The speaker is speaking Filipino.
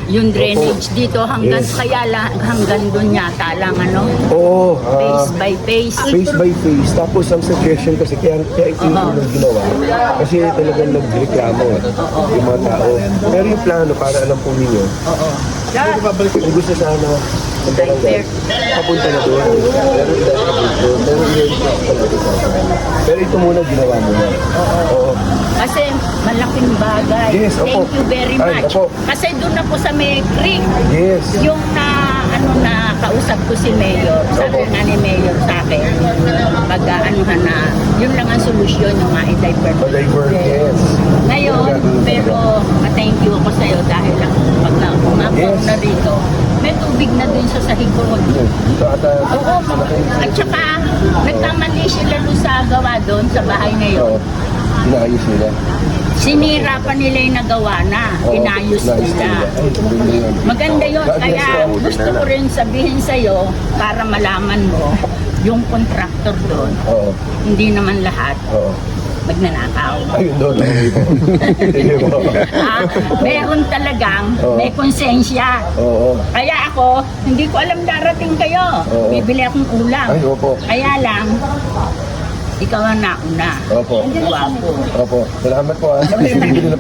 Yung drainage Opo. dito hanggang Yes. kaya lang, hanggang doon yata lang ano, Oo. face by face. Face by face. Tapos ang suggestion kasi, kaya ito yung ginawa. Kasi talagang nagreklamo yung mga tao. Pero yung plano, para alam po ninyo, Oo. kung gusto sana ng barangay, papunta na doon. Pero yun, pero ito muna ginawa mo na. Oo. Kasi malaking bagay. Yes, opo. Thank you very Ay, much. opo. Kasi doon ako sa May Creek. Yes. Yung na kausap ko si Mayor, sabi Opo. nga ni Mayor sa akin, pag-anuhan na, yun lang ang solusyon yung ma-divert. Divert, yes. Ngayon, pero thank you ako sa'yo dahil pag umapaw Yes. na rito, may tubig na din sa higod. Dito ata, Oo, at saka nagkamali sila doon sa gawa doon sa bahay na yun. oo, inaayos nila. Sinira pa nila yung nagawa na, Oo, inayos inaayos nila. Ay, maganda yun. Maganda yun, God bless kaya you. gusto ko rin sabihin sa'yo para malaman mo yung contractor doon, Oo, hindi naman lahat oo. magnanakaw. Ayun doon. Okay po. Sige po. Meron talagang Oo. may konsensya. Oo. Kaya ako, hindi ko alam darating kayo. Oo. Bibili akong ulam. Ay, opo. Kaya lang, ikaw ang nauna. Opo. Guwapo. Opo. Salamat po. Ano yung bibili na